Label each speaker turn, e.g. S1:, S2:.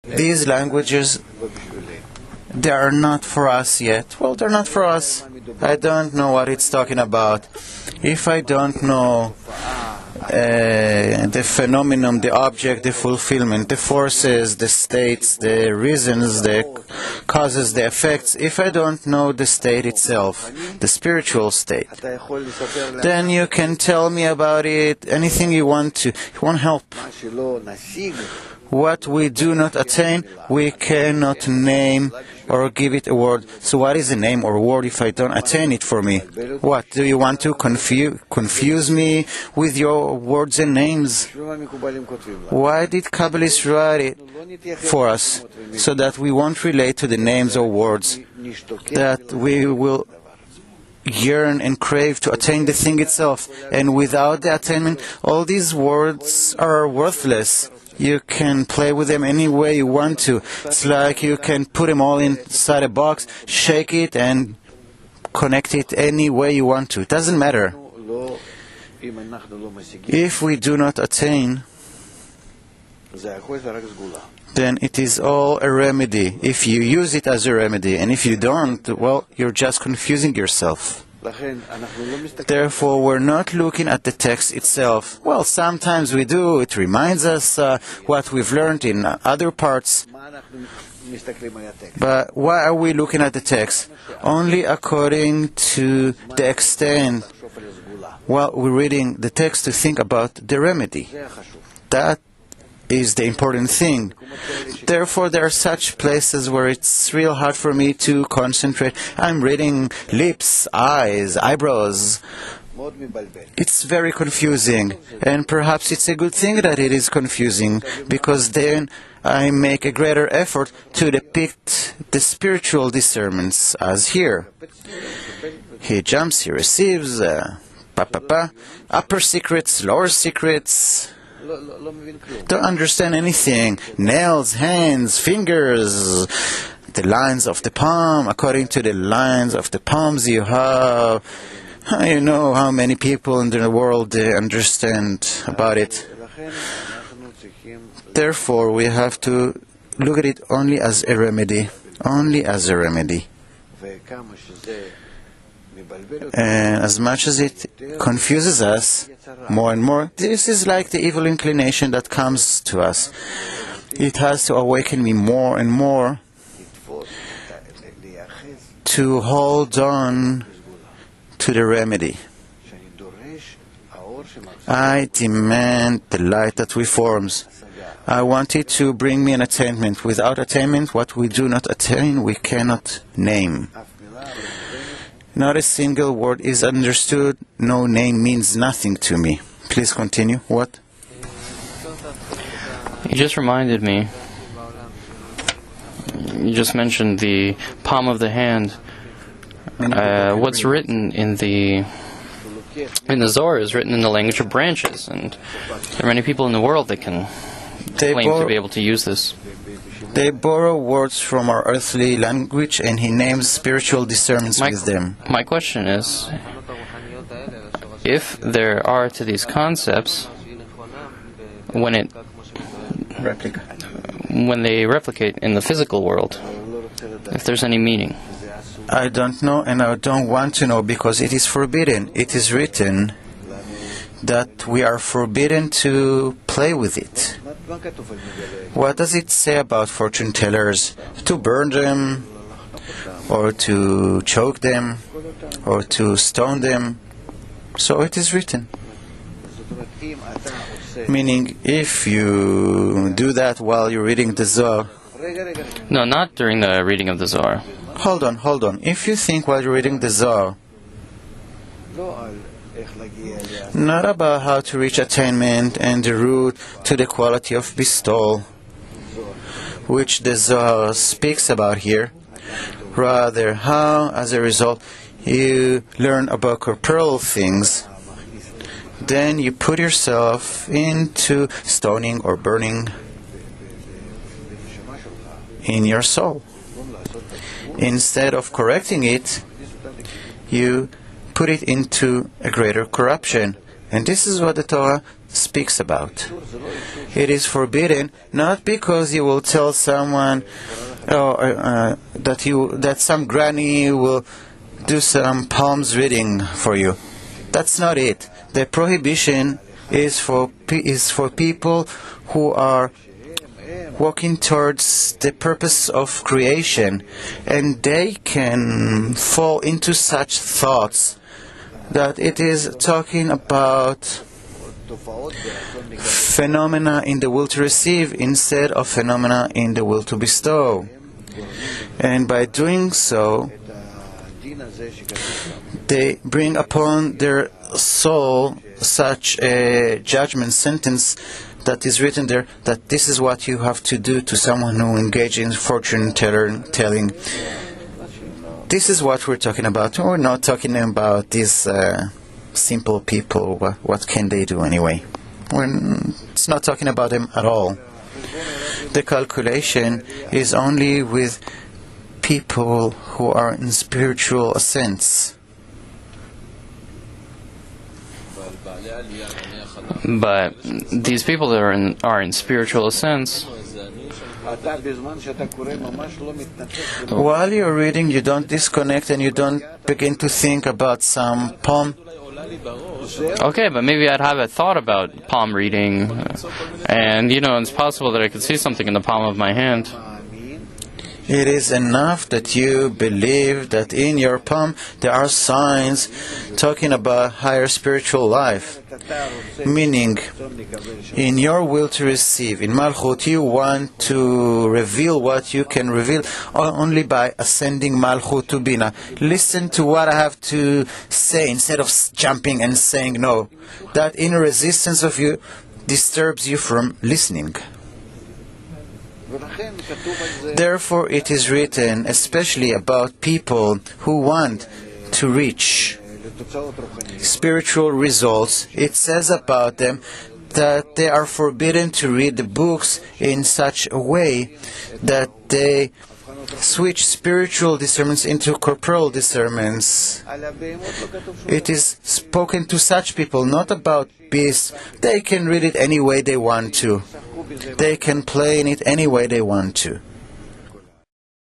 S1: These languages, they are not for us yet. Well, they're not for us. I don't know what it's talking about. If I don't know the phenomenon, the object, the fulfillment, the forces, the states, the reasons, the causes, the effects, if I don't know the state itself, the spiritual state, then you can tell me about it, anything you want to. It won't help. What we do not attain, we cannot name or give it a word. So what is a name or word if I don't attain it for me? What, do you want to confuse me with your words and names? Why did Kabbalists write it for us? So that we won't relate to the names or words, that we will yearn and crave to attain the thing itself. And without the attainment, all these words are worthless. You can play with them any way you want to. It's like you can put them all inside a box, shake it, and connect it any way you want to. It doesn't matter. If we do not attain, then it is all a remedy. If you use it as a remedy, and if you don't, well, you're just confusing yourself. Therefore, we're not looking at the text itself. Well, sometimes we do. It reminds us what we've learned in other parts. But why are we looking at the text? Only according to the extent. Well, we're reading the text to think about the remedy. That is the important thing. Therefore, there are such places where it's real hard for me to concentrate. I'm reading lips, eyes, eyebrows. It's very confusing, and perhaps it's a good thing that it is confusing, because then I make a greater effort to depict the spiritual discernments, as here. He jumps, he receives, upper secrets, lower secrets. Don't understand anything. Nails, hands, fingers, the lines of the palm. According to the lines of the palms you have, you know how many people in the world understand about it. Therefore, we have to look at it only as a remedy. Only as a remedy. And as much as it confuses us more and more, this is like the evil inclination that comes to us. It has to awaken me more and more to hold on to the remedy. I demand the light that reforms. I want it to bring me an attainment. Without attainment, what we do not attain, we cannot name. Not a single word is understood. No name means nothing to me. Please continue. What?
S2: You just reminded me. You just mentioned the palm of the hand. What's written in the Zohar is written in the language of branches, and there are many people in the world that can claim to be able to use this.
S1: They borrow words from our earthly language, and he names spiritual discernments with them.
S2: My question is, if there are to these concepts, when they replicate in the physical world, if there's any meaning?
S1: I don't know, and I don't want to know, because it is forbidden. It is written that we are forbidden to play with it. What does it say about fortune tellers? To burn them, or to choke them, or to stone them? So it is written. Meaning, if you do that while you're reading the Zohar...
S2: No, not during the reading of the Zohar.
S1: Hold on. If you think while you're reading the Zohar, not about how to reach attainment and the route to the quality of bestowal, which the Zohar speaks about here, rather how, as a result, you learn about corporeal things, then you put yourself into stoning or burning in your soul. Instead of correcting it, you put it into a greater corruption. And this is what the Torah speaks about. It is forbidden not because you will tell someone that some granny will do some palms reading for you. That's not it. The prohibition is for people who are walking towards the purpose of creation, and they can fall into such thoughts that it is talking about phenomena in the will to receive instead of phenomena in the will to bestow. And by doing so, they bring upon their soul such a judgment sentence that is written there, that this is what you have to do to someone who engages in fortune telling. This is what we're talking about. We're not talking about these simple people. What can they do anyway? It's not talking about them at all. The calculation is only with people who are in spiritual ascents.
S2: But these people that are in spiritual ascents,
S1: while you're reading, you don't disconnect and you don't begin to think about some palm.
S2: Okay, but maybe I'd have a thought about palm reading, and it's possible that I could see something in the palm of my hand.
S1: It is enough that you believe that in your palm there are signs talking about higher spiritual life. Meaning, in your will to receive, in Malchut, you want to reveal what you can reveal only by ascending Malchut to Bina. Listen to what I have to say instead of jumping and saying no. That inner resistance of you disturbs you from listening. Therefore, it is written, especially about people who want to reach spiritual results. It says about them that they are forbidden to read the books in such a way that they switch spiritual discernments into corporal discernments. It is spoken to such people, not about beasts. They can read it any way they want to. They can play in it any way they want to.